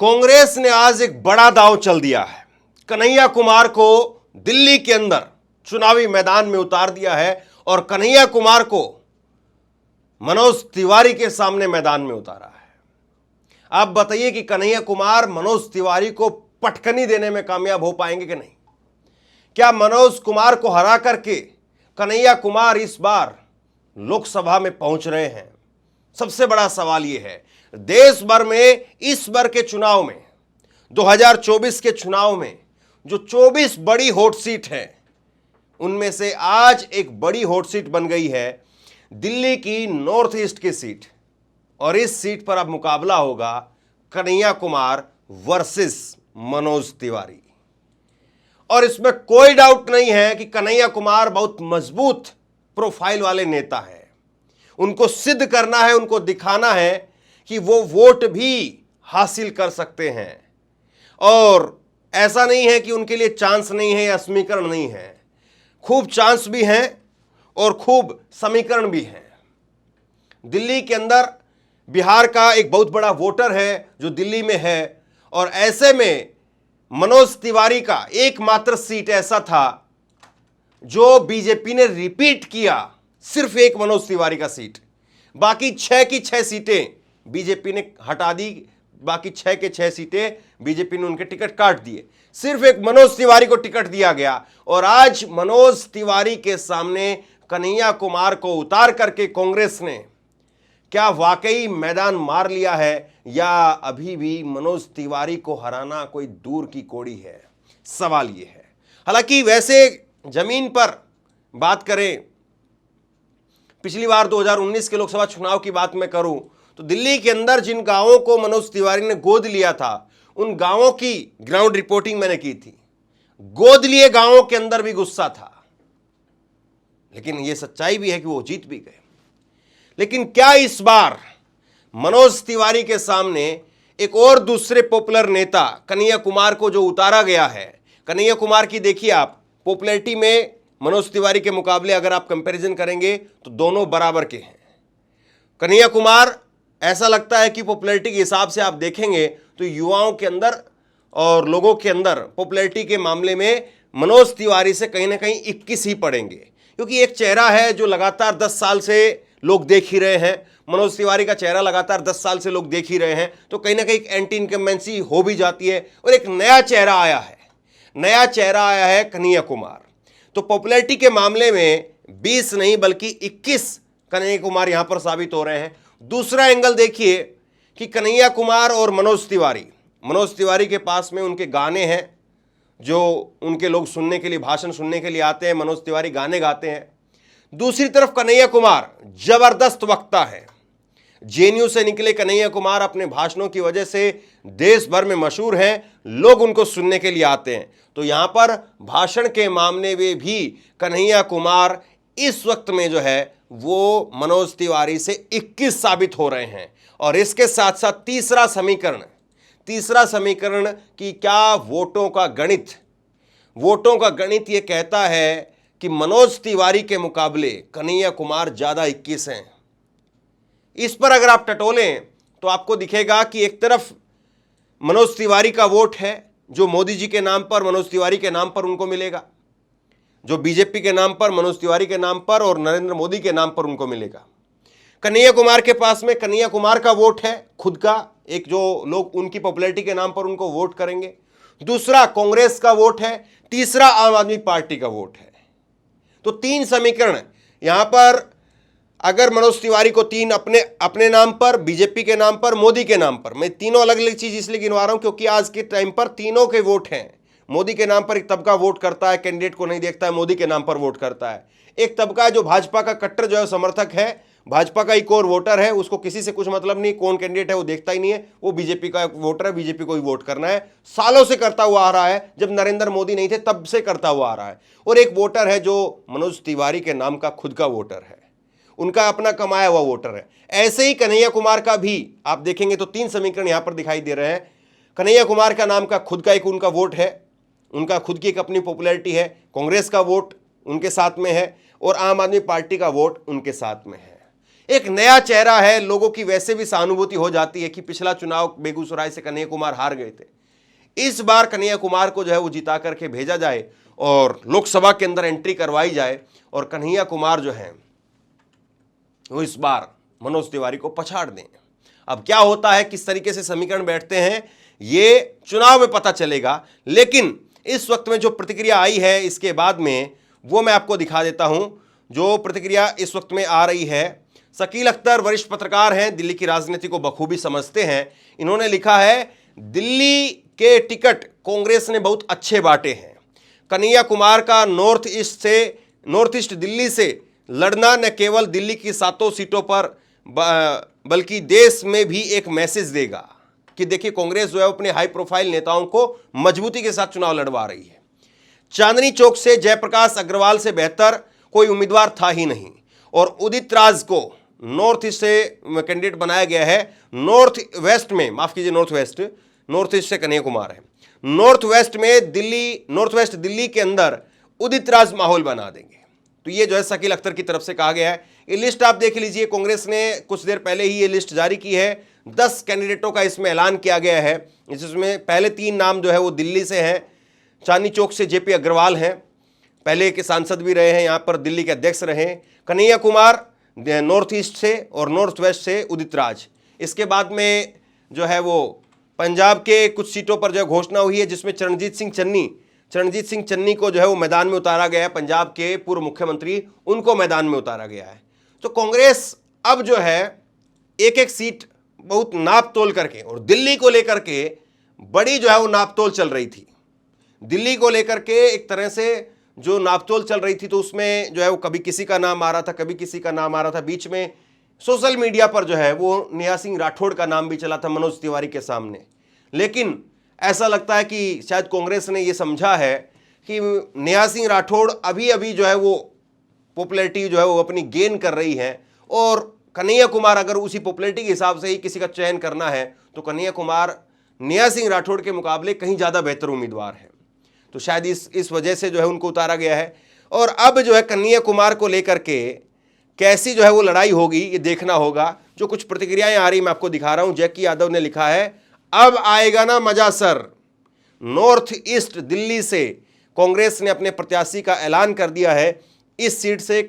कांग्रेस ने आज एक बड़ा दांव चल दिया है। कन्हैया कुमार को दिल्ली के अंदर चुनावी मैदान में उतार दिया है और कन्हैया कुमार को मनोज तिवारी के सामने मैदान में उतारा है। आप बताइए कि कन्हैया कुमार मनोज तिवारी को पटकनी देने में कामयाब हो पाएंगे कि नहीं? क्या मनोज कुमार को हरा करके कन्हैया कुमार इस बार लोकसभा में पहुंच रहे हैं? सबसे बड़ा सवाल यह है, देश भर में इस बार के चुनाव में 2024 के चुनाव में जो 24 बड़ी हॉट सीट है, उनमें से आज एक बड़ी हॉट सीट बन गई है दिल्ली की नॉर्थ ईस्ट की सीट। और इस सीट पर अब मुकाबला होगा कन्हैया कुमार वर्सेस मनोज तिवारी। और इसमें कोई डाउट नहीं है कि कन्हैया कुमार बहुत मजबूत प्रोफाइल वाले नेता हैं। उनको सिद्ध करना है, उनको दिखाना है कि वो वोट भी हासिल कर सकते हैं। और ऐसा नहीं है कि उनके लिए चांस नहीं है या समीकरण नहीं है, खूब चांस भी हैं और खूब समीकरण भी हैं। दिल्ली के अंदर बिहार का एक बहुत बड़ा वोटर है जो दिल्ली में है, और ऐसे में मनोज तिवारी का एकमात्र सीट ऐसा था जो बीजेपी ने रिपीट किया, सिर्फ एक मनोज तिवारी का सीट। बाकी 6 की 6 सीटें बीजेपी ने हटा दी, बाकी 6 के 6 सीटें बीजेपी ने उनके टिकट काट दिए, सिर्फ एक मनोज तिवारी को टिकट दिया गया। और आज मनोज तिवारी के सामने कन्हैया कुमार को उतार करके कांग्रेस ने क्या वाकई मैदान मार लिया है, या अभी भी मनोज तिवारी को हराना कोई दूर की कौड़ी है? सवाल यह है। हालांकि वैसे जमीन पर बात करें, पिछली बार 2019 के लोकसभा चुनाव की बात मैं करूं तो दिल्ली के अंदर जिन गांवों को मनोज तिवारी ने गोद लिया था, उन गांवों की ग्राउंड रिपोर्टिंग मैंने की थी। गोद लिए गांवों के अंदर भी गुस्सा था, लेकिन यह सच्चाई भी है कि वो जीत भी गए। लेकिन क्या इस बार मनोज तिवारी के सामने एक और दूसरे पॉपुलर नेता कन्हैया कुमार को जो उतारा गया है, कन्हैया कुमार की देखिए आप पॉपुलैरिटी में मनोज तिवारी के मुकाबले अगर आप कंपैरिजन करेंगे तो दोनों बराबर के हैं। कन्हैया कुमार ऐसा लगता है कि पॉपुलैरिटी के हिसाब से आप देखेंगे तो युवाओं के अंदर और लोगों के अंदर पॉपुलैरिटी के मामले में मनोज तिवारी से कहीं ना कहीं 21 ही पड़ेंगे, क्योंकि एक चेहरा है जो लगातार 10 साल से लोग देख ही रहे हैं। मनोज तिवारी का चेहरा लगातार 10 साल से लोग देख ही रहे हैं, तो कहीं ना कहीं एंटी इनकम्बेंसी हो भी जाती है। और एक नया चेहरा आया है कन्हैया कुमार। तो पॉपुलैरिटी के मामले में 20 नहीं बल्कि 21 कन्हैया कुमार यहां पर साबित हो रहे हैं। दूसरा एंगल देखिए कि कन्हैया कुमार और मनोज तिवारी के पास में उनके गाने हैं जो उनके लोग सुनने के लिए, भाषण सुनने के लिए आते हैं। मनोज तिवारी गाने गाते हैं। दूसरी तरफ कन्हैया कुमार जबरदस्त वक्ता है। जेएनयू से निकले कन्हैया कुमार अपने भाषणों की वजह से देश भर में मशहूर हैं, लोग उनको सुनने के लिए आते हैं। तो यहां पर भाषण के मामले में भी कन्हैया कुमार इस वक्त में जो है वो मनोज तिवारी से 21 साबित हो रहे हैं। और इसके साथ साथ तीसरा समीकरण कि क्या वोटों का गणित ये कहता है कि मनोज तिवारी के मुकाबले कन्हैया कुमार ज्यादा 21 हैं। इस पर अगर आप टटोलें तो आपको दिखेगा कि एक तरफ मनोज तिवारी का वोट है जो मोदी जी के नाम पर, मनोज तिवारी के नाम पर उनको मिलेगा, जो बीजेपी के नाम पर, मनोज तिवारी के नाम पर और नरेंद्र मोदी के नाम पर उनको मिलेगा। कन्हैया कुमार के पास में कन्हैया कुमार का वोट है खुद का, एक जो लोग उनकी पॉपुलैरिटी के नाम पर उनको वोट करेंगे। दूसरा कांग्रेस का वोट है, तीसरा आम आदमी पार्टी का वोट है। तो 3 समीकरण यहां पर। अगर मनोज तिवारी को 3 अपने नाम पर, बीजेपी के नाम पर, मोदी के नाम पर, मैं तीनों अलग अलग चीज इसलिए गिनवा रहा हूं क्योंकि आज के टाइम पर तीनों के वोट हैं। मोदी के नाम पर एक तबका वोट करता है, कैंडिडेट को नहीं देखता है, मोदी के नाम पर वोट करता है। एक तबका है जो भाजपा का कट्टर जो है समर्थक है, भाजपा का एक और वोटर है, उसको किसी से कुछ मतलब नहीं, कौन कैंडिडेट है वो देखता ही नहीं है, वो बीजेपी का वोटर है, बीजेपी को ही वोट करना है, सालों से करता हुआ आ रहा है, जब नरेंद्र मोदी नहीं थे तब से करता हुआ आ रहा है। और एक वोटर है जो मनोज तिवारी के नाम का खुद का वोटर है, उनका अपना कमाया हुआ वोटर है। ऐसे ही कन्हैया कुमार का भी आप देखेंगे तो 3 समीकरण यहां पर दिखाई दे रहे हैं। कन्हैया कुमार का नाम का खुद का एक उनका वोट है, उनका खुद की एक अपनी पॉपुलैरिटी है, कांग्रेस का वोट उनके साथ में है और आम आदमी पार्टी का वोट उनके साथ में है। एक नया चेहरा है, लोगों की वैसे भी सहानुभूति हो जाती है कि पिछला चुनाव बेगूसराय से कन्हैया कुमार हार गए थे, इस बार कन्हैया कुमार को जो है वो जिता करके भेजा जाए और लोकसभा के अंदर एंट्री करवाई जाए और कन्हैया कुमार जो है वो इस बार मनोज तिवारी को पछाड़ दें। अब क्या होता है, किस तरीके से समीकरण बैठते हैं, ये चुनाव में पता चलेगा। लेकिन इस वक्त में जो प्रतिक्रिया आई है इसके बाद में, वो मैं आपको दिखा देता हूं। जो प्रतिक्रिया इस वक्त में आ रही है, शकील अख्तर वरिष्ठ पत्रकार हैं, दिल्ली की राजनीति को बखूबी समझते हैं। इन्होंने लिखा है, दिल्ली के टिकट कांग्रेस ने बहुत अच्छे बांटे हैं। कन्हैया कुमार का नॉर्थ ईस्ट दिल्ली से लड़ना न केवल दिल्ली की 7 सीटों पर बल्कि देश में भी एक मैसेज देगा कि देखिए कांग्रेस जो है अपने हाई प्रोफाइल नेताओं को मजबूती के साथ चुनाव लड़वा रही है। चांदनी चौक से जयप्रकाश अग्रवाल से बेहतर कोई उम्मीदवार था ही नहीं और उदित राज को नॉर्थ ईस्ट से कैंडिडेट बनाया गया है। नॉर्थ ईस्ट से कन्हैया कुमार है। नॉर्थ वेस्ट दिल्ली के अंदर उदित राज माहौल बना देंगे। तो ये जो है शकील अख्तर की तरफ से कहा गया है। ये लिस्ट आप देख लीजिए, कांग्रेस ने कुछ देर पहले ही ये लिस्ट जारी की है। 10 कैंडिडेटों का इसमें ऐलान किया गया है, जिसमें पहले 3 नाम जो है वो दिल्ली से हैं। चांदनी चौक से जेपी अग्रवाल हैं, पहले के सांसद भी रहे हैं, यहाँ पर दिल्ली के अध्यक्ष रहे। कन्हैया कुमार नॉर्थ ईस्ट से और नॉर्थ वेस्ट से उदित राज। इसके बाद में जो है वो पंजाब के कुछ सीटों पर जो है घोषणा हुई है, जिसमें चरणजीत सिंह चन्नी को जो है वो मैदान में उतारा गया है। पंजाब के पूर्व मुख्यमंत्री, उनको मैदान में उतारा गया है। तो कांग्रेस अब जो है एक एक सीट बहुत नाप तोल करके, और दिल्ली को लेकर के बड़ी जो है वो नापतोल चल रही थी। दिल्ली को लेकर के एक तरह से जो नापतोल चल रही थी, तो उसमें जो है वो कभी किसी का नाम आ रहा था, कभी किसी का नाम आ रहा था। बीच में सोशल मीडिया पर जो है वो नेहा सिंह राठौड़ का नाम भी चला था मनोज तिवारी के सामने। लेकिन ऐसा लगता है कि शायद कांग्रेस ने ये समझा है कि नेहा सिंह राठौड़ अभी जो है वो पॉपुलैरिटी जो है वो अपनी गेन कर रही है, और कन्हैया कुमार अगर उसी पॉपुलैरिटी के हिसाब से ही किसी का चयन करना है तो कन्हैया कुमार नेहा सिंह राठौड़ के मुकाबले कहीं ज़्यादा बेहतर उम्मीदवार है। तो शायद इस वजह से जो है उनको उतारा गया है। और अब जो है कन्हैया कुमार को लेकर के कैसी जो है वो लड़ाई होगी, ये देखना होगा। जो कुछ प्रतिक्रियाएं आ रही मैं आपको दिखा रहा हूं। जैकी यादव ने लिखा है, अब आएगा ना मजा सर, नॉर्थ ईस्ट दिल्ली से कांग्रेस ने अपने प्रत्याशी का ऐलान कर दिया है। इस सीट से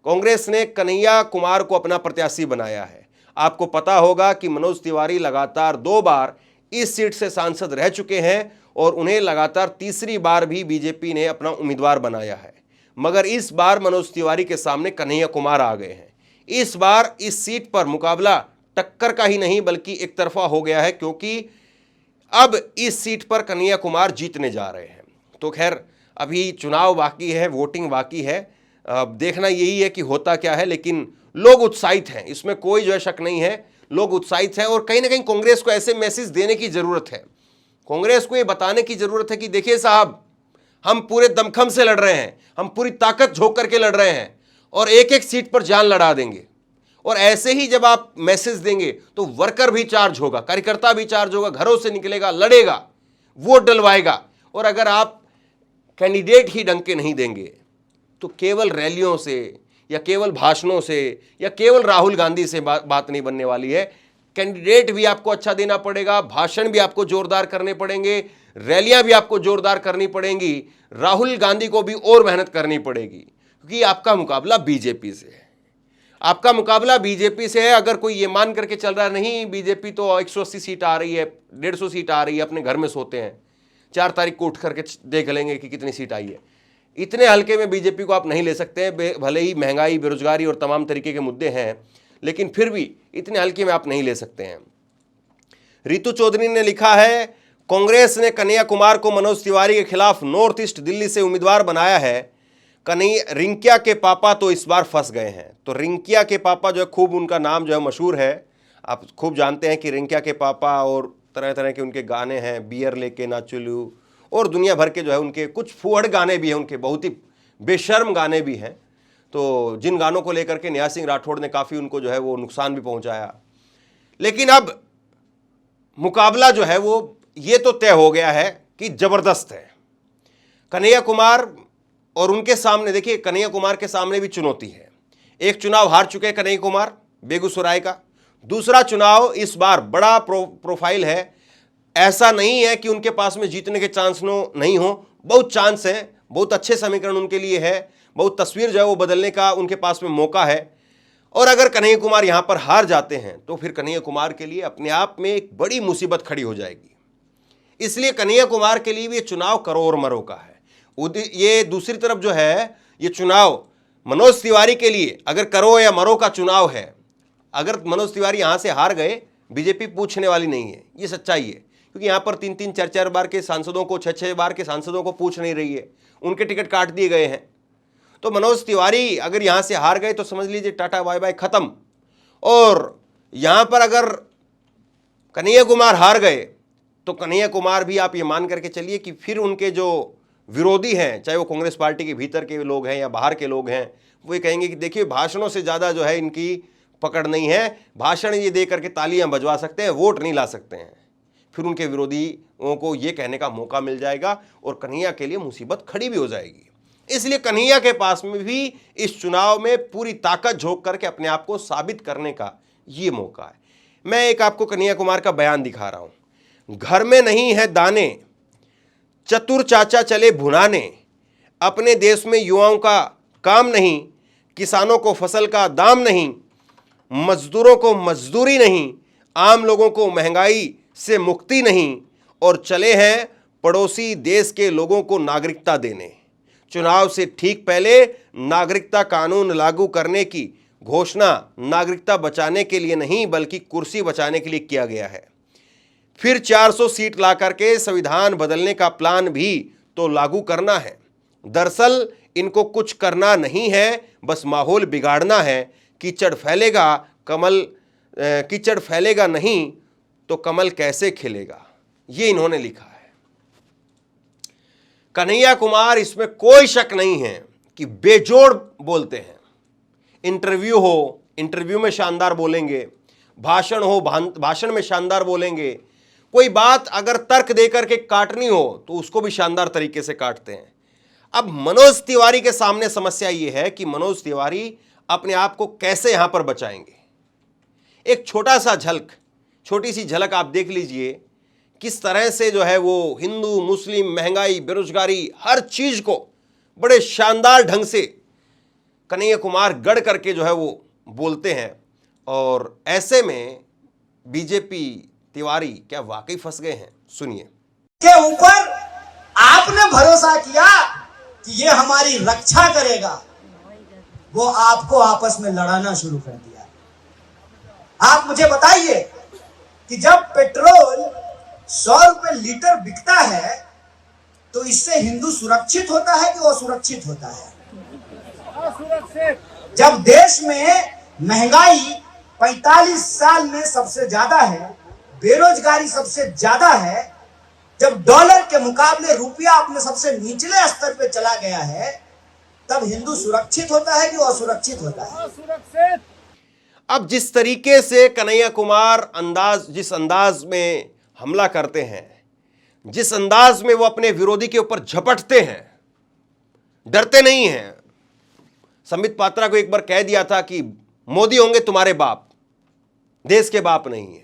कांग्रेस ने कन्हैया कुमार को अपना प्रत्याशी बनाया है। आपको पता होगा कि मनोज तिवारी लगातार 2 बार इस सीट से सांसद रह चुके हैं और उन्हें लगातार तीसरी बार भी बीजेपी ने अपना उम्मीदवार बनाया है। मगर इस बार मनोज तिवारी के सामने कन्हैया कुमार आ गए हैं। इस बार इस सीट पर मुकाबला टक्कर का ही नहीं बल्कि एक तरफा हो गया है, क्योंकि अब इस सीट पर कन्हैया कुमार जीतने जा रहे हैं। तो खैर अभी चुनाव बाकी है, वोटिंग बाकी है, अब देखना यही है कि होता क्या है। लेकिन लोग उत्साहित हैं, इसमें कोई जो है शक नहीं है। लोग उत्साहित हैं और कहीं ना कहीं कांग्रेस को ऐसे मैसेज देने की जरूरत है। कांग्रेस को ये बताने की जरूरत है कि देखिए साहब, हम पूरे दमखम से लड़ रहे हैं, हम पूरी ताकत झोंक करके लड़ रहे हैं और एक एक सीट पर जान लड़ा देंगे। और ऐसे ही जब आप मैसेज देंगे तो वर्कर भी चार्ज होगा, कार्यकर्ता भी चार्ज होगा, घरों से निकलेगा, लड़ेगा, वोट डलवाएगा। और अगर आप कैंडिडेट ही ढंग के नहीं देंगे तो केवल रैलियों से या केवल भाषणों से या केवल राहुल गांधी से बात नहीं बनने वाली है। कैंडिडेट भी आपको अच्छा देना पड़ेगा, भाषण भी आपको जोरदार करने पड़ेंगे, रैलियां भी आपको जोरदार करनी पड़ेंगी, राहुल गांधी को भी और मेहनत करनी पड़ेगी, क्योंकि आपका मुकाबला बीजेपी से है। आपका मुकाबला बीजेपी से है। अगर कोई ये मान करके चल रहा नहीं बीजेपी तो 180 सीट आ रही है, 150 सीट आ रही है, अपने घर में सोते हैं, 4 तारीख को उठ करके देख लेंगे कि कितनी सीट आई है, इतने हल्के में बीजेपी को आप नहीं ले सकते हैं। भले ही महंगाई, बेरोजगारी और तमाम तरीके के मुद्दे हैं, लेकिन फिर भी इतने हल्के में आप नहीं ले सकते हैं। रितु चौधरी ने लिखा है, कांग्रेस ने कन्हैया कुमार को मनोज तिवारी के खिलाफ नॉर्थ ईस्ट दिल्ली से उम्मीदवार बनाया है। रिंकिया के पापा तो इस बार फंस गए हैं। तो रिंकिया के पापा जो है, खूब उनका नाम जो है मशहूर है, आप खूब जानते हैं कि रिंकिया के पापा और तरह तरह के उनके गाने हैं, बियर लेके ना चलू, और दुनिया भर के जो है उनके कुछ फूहड़ गाने भी हैं, उनके बहुत ही बेशर्म गाने भी हैं। तो जिन गानों को लेकर के नेहा सिंह राठौड़ ने काफ़ी उनको जो है वो नुकसान भी पहुंचाया। लेकिन अब मुकाबला जो है वो ये तो तय हो गया है कि ज़बरदस्त है। कन्हैया कुमार और उनके सामने, देखिए कन्हैया कुमार के सामने भी चुनौती है। एक चुनाव हार चुके कन्हैया कुमार बेगूसराय का, दूसरा चुनाव इस बार बड़ा प्रोफाइल है। ऐसा नहीं है कि उनके पास में जीतने के चांस नहीं हो, बहुत चांस है, बहुत अच्छे समीकरण उनके लिए है, बहुत तस्वीर जो है वो बदलने का उनके पास में मौका है। और अगर कन्हैया कुमार यहां पर हार जाते हैं तो फिर कन्हैया कुमार के लिए अपने आप में एक बड़ी मुसीबत खड़ी हो जाएगी। इसलिए कन्हैया कुमार के लिए भी ये चुनाव करो और मरो का है। ये दूसरी तरफ जो है ये चुनाव मनोज तिवारी के लिए अगर करो या मरो का चुनाव है। अगर मनोज तिवारी यहां से हार गए, बीजेपी पूछने वाली नहीं है, ये सच्चाई है, क्योंकि यहां पर 3-3 4-4 बार के सांसदों को, 6-6 बार के सांसदों को पूछ नहीं रही है, उनके टिकट काट दिए गए हैं। तो मनोज तिवारी अगर यहां से हार गए तो समझ लीजिए टाटा बाय बाय खत्म। और यहां पर अगर कन्हैया कुमार हार गए तो कन्हैया कुमार भी आप ये मान करके चलिए कि फिर उनके जो विरोधी हैं, चाहे वो कांग्रेस पार्टी के भीतर के लोग हैं या बाहर के लोग हैं, वो ये कहेंगे कि देखिए भाषणों से ज़्यादा जो है इनकी पकड़ नहीं है, भाषण ये दे करके तालियां बजवा सकते हैं, वोट नहीं ला सकते हैं। फिर उनके विरोधियों को ये कहने का मौका मिल जाएगा और कन्हैया के लिए मुसीबत खड़ी भी हो जाएगी। इसलिए कन्हैया के पास में भी इस चुनाव में पूरी ताकत झोंक करके अपने आप को साबित करने का ये मौका है। मैं एक आपको कन्हैया कुमार का बयान दिखा रहा हूं। घर में नहीं है दाने, चतुर चाचा चले भुनाने, अपने देश में युवाओं का काम नहीं, किसानों को फसल का दाम नहीं, मजदूरों को मजदूरी नहीं, आम लोगों को महंगाई से मुक्ति नहीं, और चले हैं पड़ोसी देश के लोगों को नागरिकता देने। चुनाव से ठीक पहले नागरिकता कानून लागू करने की घोषणा नागरिकता बचाने के लिए नहीं बल्कि कुर्सी बचाने के लिए किया गया है। फिर 400 सीट ला करके संविधान बदलने का प्लान भी तो लागू करना है। दरअसल इनको कुछ करना नहीं है, बस माहौल बिगाड़ना है। कीचड़ फैलेगा नहीं तो कमल कैसे खिलेगा, ये इन्होंने लिखा है। कन्हैया कुमार इसमें कोई शक नहीं है कि बेजोड़ बोलते हैं। इंटरव्यू में शानदार बोलेंगे, भाषण में शानदार बोलेंगे। कोई बात अगर तर्क देकर के काटनी हो तो उसको भी शानदार तरीके से काटते हैं। अब मनोज तिवारी के सामने समस्या यह है कि मनोज तिवारी अपने आप को कैसे यहां पर बचाएंगे। एक छोटी सी झलक आप देख लीजिए, किस तरह से जो है वो हिंदू मुस्लिम, महंगाई, बेरोजगारी, हर चीज को बड़े शानदार ढंग से कन्हैया कुमार गढ़ करके जो है वो बोलते हैं। और ऐसे में बीजेपी तिवारी क्या वाकई फंस गए हैं? सुनिए। के ऊपर आपने भरोसा किया कि ये हमारी रक्षा करेगा, वो आपको आपस में लड़ाना शुरू कर दिया। आप मुझे बताइए कि जब पेट्रोल 100 रुपए लीटर बिकता है तो इससे हिंदू सुरक्षित होता है कि असुरक्षित होता है? जब देश में महंगाई 45 साल में सबसे ज्यादा है, बेरोजगारी सबसे ज्यादा है, जब डॉलर के मुकाबले रुपया अपने सबसे निचले स्तर पे चला गया है, तब हिंदू सुरक्षित होता है कि असुरक्षित होता है? अब जिस तरीके से कन्हैया कुमार जिस अंदाज में हमला करते हैं, जिस अंदाज में वो अपने विरोधी के ऊपर झपटते हैं, डरते नहीं हैं। संबित पात्रा को एक बार कह दिया था कि मोदी होंगे तुम्हारे बाप, देश के बाप नहीं है।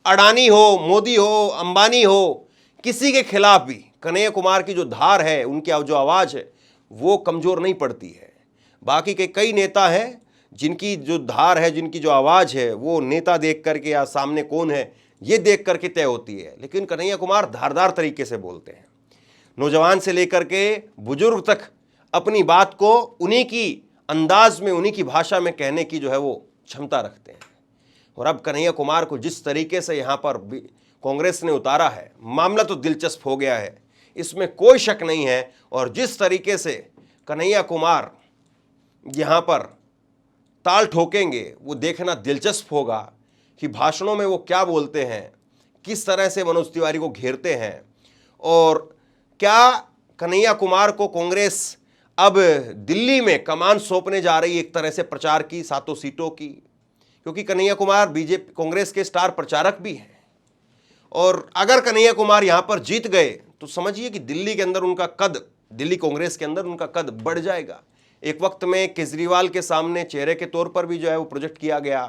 अडानी हो, मोदी हो, अंबानी हो, किसी के खिलाफ भी कन्हैया कुमार की जो धार है, उनकी जो आवाज है, वो कमजोर नहीं पड़ती है। बाकी के कई नेता हैं जिनकी जो धार है, जिनकी जो आवाज है, वो नेता देख करके या सामने कौन है ये देख करके तय होती है। लेकिन कन्हैया कुमार धारदार तरीके से बोलते हैं। नौजवान से लेकर के बुजुर्ग तक अपनी बात को उन्हीं की अंदाज में, उन्हीं की भाषा में कहने की जो है वो क्षमता रखते हैं। और अब कन्हैया कुमार को जिस तरीके से यहाँ पर कांग्रेस ने उतारा है, मामला तो दिलचस्प हो गया है, इसमें कोई शक नहीं है। और जिस तरीके से कन्हैया कुमार यहाँ पर ताल ठोकेंगे वो देखना दिलचस्प होगा कि भाषणों में वो क्या बोलते हैं, किस तरह से मनोज तिवारी को घेरते हैं, और क्या कन्हैया कुमार को कांग्रेस अब दिल्ली में कमान सौंपने जा रही है एक तरह से प्रचार की 7 सीटों की, क्योंकि कन्हैया कुमार बीजेपी कांग्रेस के स्टार प्रचारक भी हैं। और अगर कन्हैया कुमार यहां पर जीत गए तो समझिए कि दिल्ली के अंदर उनका कद, दिल्ली कांग्रेस के अंदर उनका कद बढ़ जाएगा। एक वक्त में केजरीवाल के सामने चेहरे के तौर पर भी जो है वो प्रोजेक्ट किया गया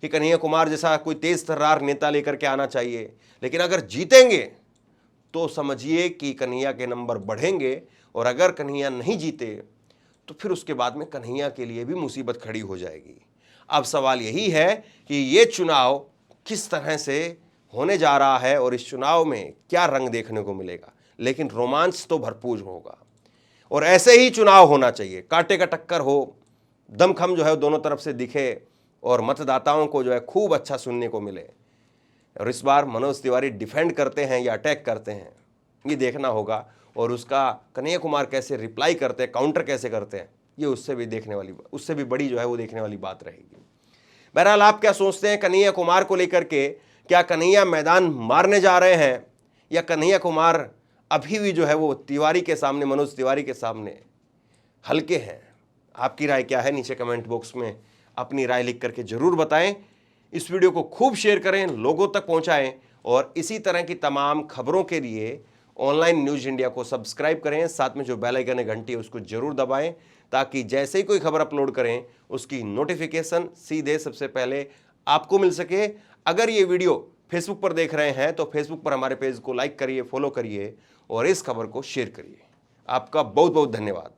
कि कन्हैया कुमार जैसा कोई तेज तर्रार नेता लेकर के आना चाहिए, लेकिन अगर जीतेंगे तो समझिए कि कन्हैया के नंबर बढ़ेंगे, और अगर कन्हैया नहीं जीते तो फिर उसके बाद में कन्हैया के लिए भी मुसीबत खड़ी हो जाएगी। अब सवाल यही है कि ये चुनाव किस तरह से होने जा रहा है और इस चुनाव में क्या रंग देखने को मिलेगा, लेकिन रोमांच तो भरपूर होगा और ऐसे ही चुनाव होना चाहिए, कांटे का टक्कर हो, दमखम जो है दोनों तरफ से दिखे और मतदाताओं को जो है खूब अच्छा सुनने को मिले। और इस बार मनोज तिवारी डिफेंड करते हैं या अटैक करते हैं, ये देखना होगा, और उसका कन्हैया कुमार कैसे रिप्लाई करते हैं, काउंटर कैसे करते हैं, ये उससे भी बड़ी जो है वो देखने वाली बात रहेगी। बहरहाल आप क्या सोचते हैं कन्हैया कुमार को लेकर के? क्या कन्हैया मैदान मारने जा रहे हैं या कन्हैया कुमार अभी भी जो है वो तिवारी के सामने, मनोज तिवारी के सामने हल्के हैं? आपकी राय क्या है? नीचे कमेंट बॉक्स में अपनी राय लिख करके जरूर बताएं। इस वीडियो को खूब शेयर करें, लोगों तक पहुंचाएं, और इसी तरह की तमाम खबरों के लिए ऑनलाइन न्यूज़ इंडिया को सब्सक्राइब करें। साथ में जो बेल आइकन है, घंटी है, उसको जरूर दबाएं, ताकि जैसे ही कोई खबर अपलोड करें उसकी नोटिफिकेशन सीधे सबसे पहले आपको मिल सके। अगर ये वीडियो फेसबुक पर देख रहे हैं तो फेसबुक पर हमारे पेज को लाइक करिए, फॉलो करिए और इस खबर को शेयर करिए। आपका बहुत बहुत धन्यवाद।